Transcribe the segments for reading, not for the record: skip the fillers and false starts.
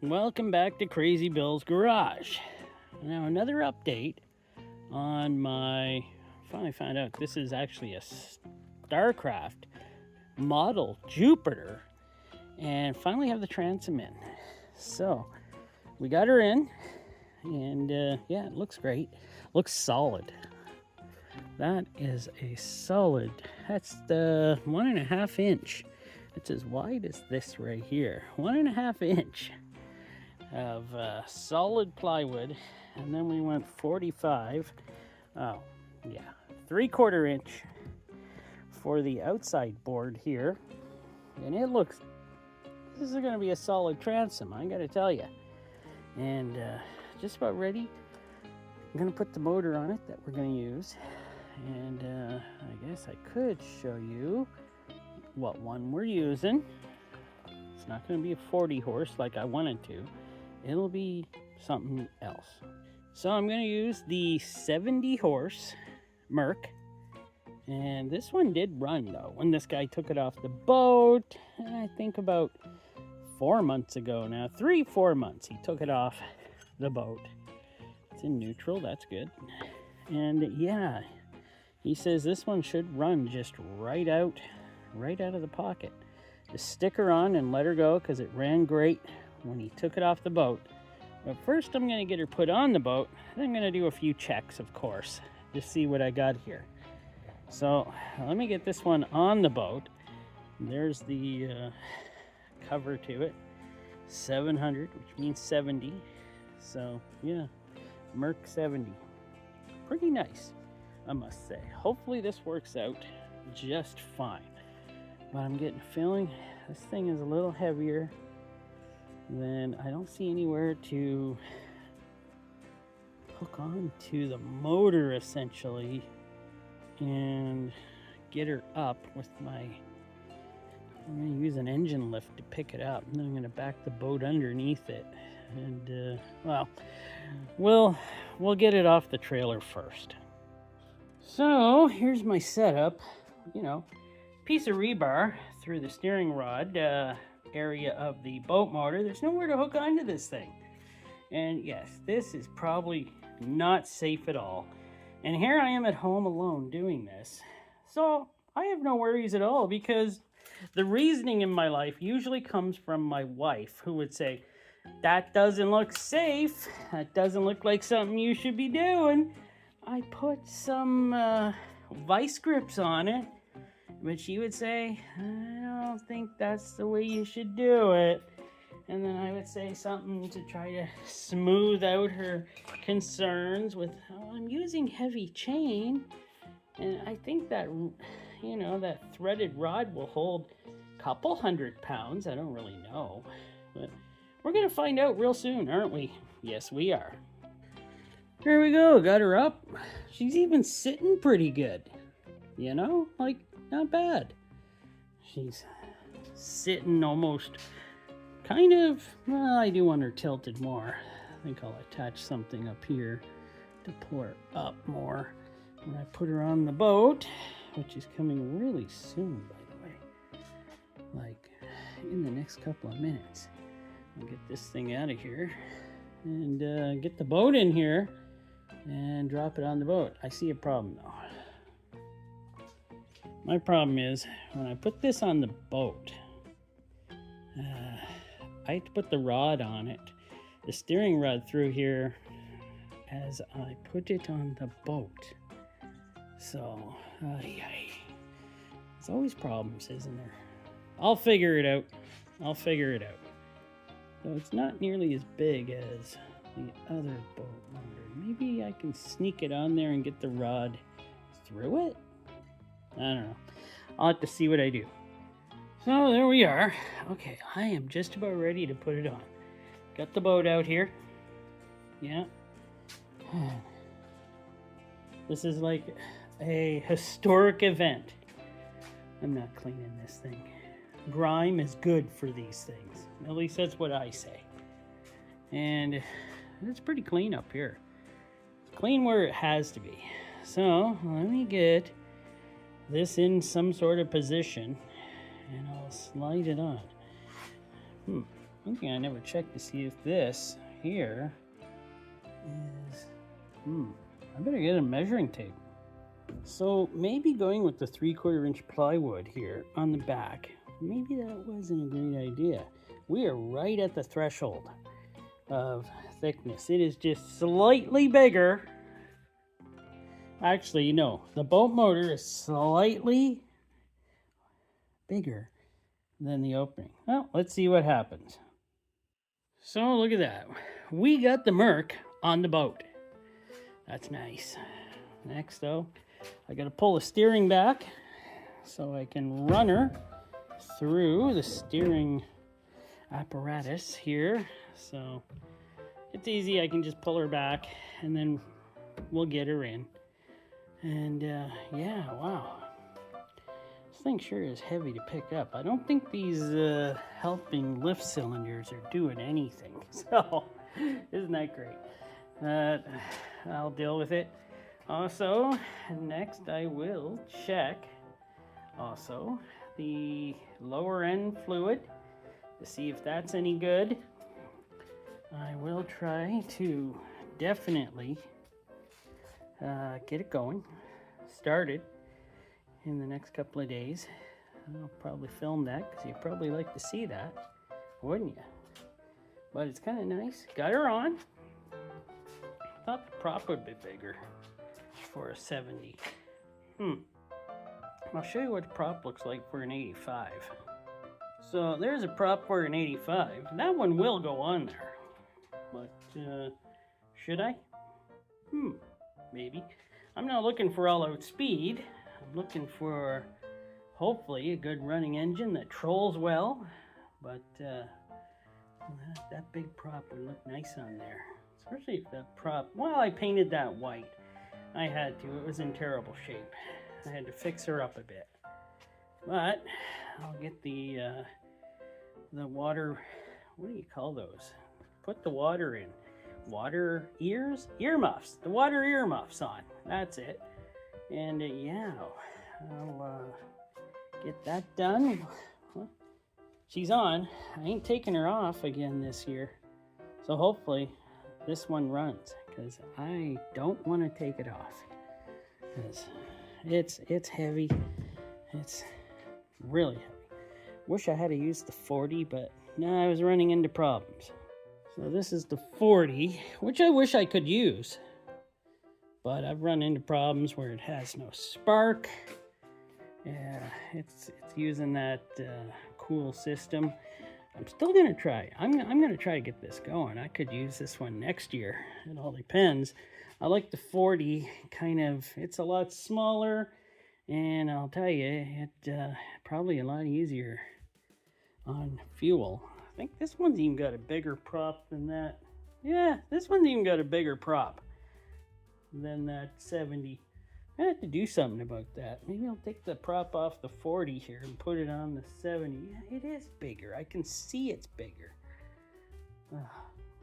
Welcome back to Crazy Bill's Garage. Now another update on my, finally found out this is actually a StarCraft model Jupiter, and finally have the transom in. So we got her in, and yeah, it looks great. Looks solid. That is a solid, that's the 1.5 inch. It's as wide as this right here, 1.5 inch of solid plywood. And then we went 45, oh yeah, 3/4 inch for the outside board here. And it looks, this is gonna be a solid transom, I gotta tell you. And just about ready. I'm gonna put the motor on it that we're gonna use. And I guess I could show you what one we're using. It's not gonna be a 40 horse like I wanted to. It'll be something else. So I'm gonna use the 70 horse Merc. And this one did run though. When this guy took it off the boat, I think about 4 months ago now, 3-4 months, he took it off the boat. It's in neutral, that's good. And yeah, he says this one should run just right out of the pocket. Just stick her on and let her go because it ran great when he took it off the boat. But first I'm gonna get her put on the boat. Then I'm gonna do a few checks, of course, just see what I got here. So let me get this one on the boat. There's the cover to it, 700, which means 70. So yeah, Merc 70, pretty nice, I must say. Hopefully this works out just fine. But I'm getting a feeling this thing is a little heavier than, I don't see anywhere to hook on to the motor essentially and get her up with my, I'm going to use an engine lift to pick it up, and then I'm going to back the boat underneath it. And well, we'll get it off the trailer first. So here's my setup. You know, piece of rebar through the steering rod area of the boat motor. There's nowhere to hook onto this thing. And yes, this is probably not safe at all. And here I am at home alone doing this. So I have no worries at all, because the reasoning in my life usually comes from my wife, who would say, that doesn't look safe. That doesn't look like something you should be doing. I put some vice grips on it. But she would say, I don't think that's the way you should do it. And then I would say something to try to smooth out her concerns with, oh, I'm using heavy chain. And I think that, you know, that threaded rod will hold a couple 100 pounds. I don't really know. But we're going to find out real soon, aren't we? Yes, we are. There we go. Got her up. She's even sitting pretty good. You know, like, not bad. She's sitting almost kind of, well, I do want her tilted more. I think I'll attach something up here to pull her up more when I put her on the boat, which is coming really soon, by the way. Like in the next couple of minutes. I'll get this thing out of here and get the boat in here and drop it on the boat. I see a problem though. My problem is, when I put this on the boat, I have to put the rod on it, the steering rod through here, as I put it on the boat. So, there's always problems, isn't there? I'll figure it out. So it's not nearly as big as the other boat motor. Maybe I can sneak it on there and get the rod through it? I don't know. I'll have to see what I do. So there we are. Okay, I am just about ready to put it on. Got the boat out here. Yeah. This is like a historic event. I'm not cleaning this thing. Grime is good for these things. At least that's what I say. And it's pretty clean up here. It's clean where it has to be. So let me get this in some sort of position and I'll slide it on. one thing I never checked to see if this here is, I better get a measuring tape. So maybe going with the 3/4 inch plywood here on the back, maybe that wasn't a great idea. We are right at the threshold of thickness. It is just slightly bigger. Actually, no, the boat motor is slightly bigger than the opening. Well, let's see what happens. So look at that. We got the Merc on the boat. That's nice. Next though, I gotta pull the steering back so I can run her through the steering apparatus here. So it's easy, I can just pull her back and then we'll get her in. And yeah, wow. This thing sure is heavy to pick up. I don't think these helping lift cylinders are doing anything. So, isn't that great? I'll deal with it. Also, next I will check also the lower end fluid to see if that's any good. I will try to definitely get it going, started in the next couple of days. I'll probably film that because you'd probably like to see that, wouldn't you? But it's kind of nice. Got her on. Thought the prop would be bigger for a 70. I'll show you what the prop looks like for an 85. So there's a prop for an 85. That one will go on there. But should I? Maybe. I'm not looking for all-out speed. I'm looking for hopefully a good running engine that trolls well. But that big prop would look nice on there. Especially if that prop, well, I painted that white. I had to, it was in terrible shape. I had to fix her up a bit. But I'll get the water, what do you call those? Put the water in. Water ears? Earmuffs. The water earmuffs on. That's it. And yeah, I'll get that done. Well, she's on. I ain't taking her off again this year. So hopefully this one runs, because I don't want to take it off. Because it's heavy. It's really heavy. Wish I had used the 40, but no, I was running into problems. So this is the 40, which I wish I could use. But I've run into problems where it has no spark. Yeah, it's using that cool system. I'm still gonna try. I'm gonna try to get this going. I could use this one next year. It all depends. I like the 40 kind of. It's a lot smaller, and I'll tell you, it probably a lot easier on fuel. I think this one's even got a bigger prop than that. Yeah, this one's even got a bigger prop than that 70. I have to do something about that. Maybe I'll take the prop off the 40 here and put it on the 70. Yeah, it is bigger. I can see it's bigger.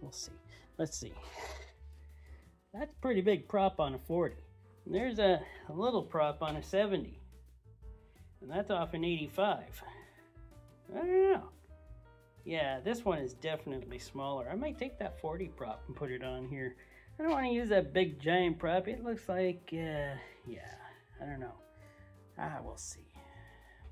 We'll see. Let's see. That's a pretty big prop on a 40. And there's a little prop on a 70. And that's off an 85. I don't know. Yeah, this one is definitely smaller. I might take that 40 prop and put it on here. I don't want to use that big giant prop. It looks like, yeah, I don't know. We'll see.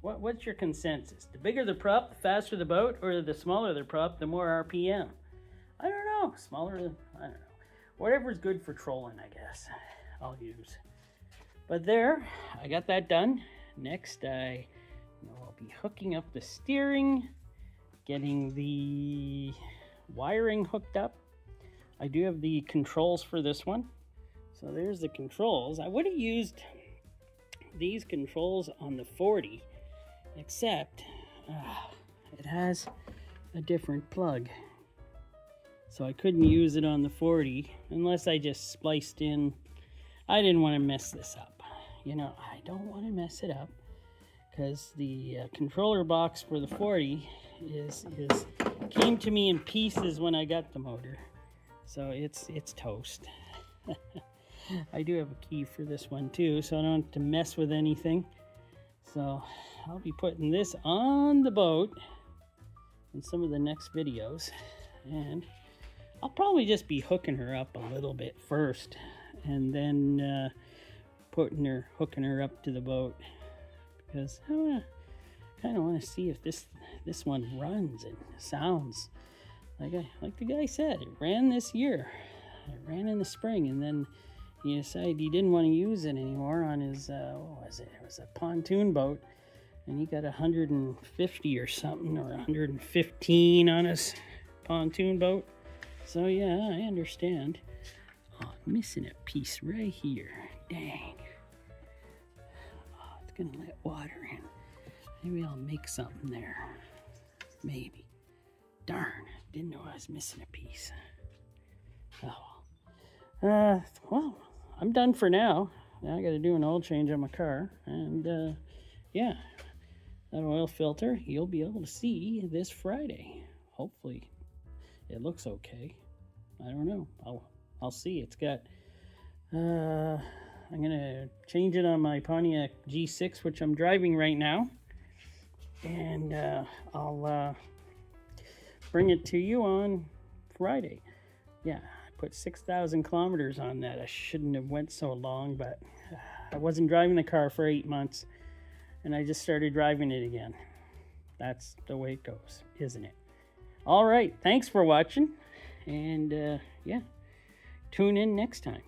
What's your consensus? The bigger the prop, the faster the boat, or the smaller the prop, the more RPM? I don't know. Smaller, I don't know. Whatever's good for trolling, I guess, I'll use. But there, I got that done. Next, I will be hooking up the steering, getting the wiring hooked up. I do have the controls for this one. So there's the controls. I would have used these controls on the 40, except it has a different plug. So I couldn't use it on the 40 unless I just spliced in. I didn't want to mess this up. You know, I don't want to mess it up because the controller box for the 40 came to me in pieces when I got the motor. So it's toast. I do have a key for this one too, so I don't have to mess with anything. So I'll be putting this on the boat, in some of the next videos. And I'll probably just be hooking her up a little bit first, and then hooking her up to the boat, because I kind of want to see if this one runs and sounds like the guy said. It ran this year. It ran in the spring, and then he decided he didn't want to use it anymore on his what was it? It was a pontoon boat, and he got 150 or something, or 115 on his pontoon boat. So yeah, I understand. Oh, I'm missing a piece right here. Dang. Oh, it's gonna let water in. Maybe I'll make something there. Maybe. Darn, didn't know I was missing a piece. Oh well. Well, I'm done for now. Now I gotta do an oil change on my car. And yeah, that oil filter you'll be able to see this Friday. Hopefully it looks okay. I don't know. I'll see. It's got I'm gonna change it on my Pontiac G6, which I'm driving right now, and I'll bring it to you on Friday. Yeah, I put 6,000 kilometers on that. I shouldn't have went so long, but I wasn't driving the car for 8 months, and I just started driving it again. That's the way it goes, isn't it? All right, thanks for watching, and yeah, tune in next time.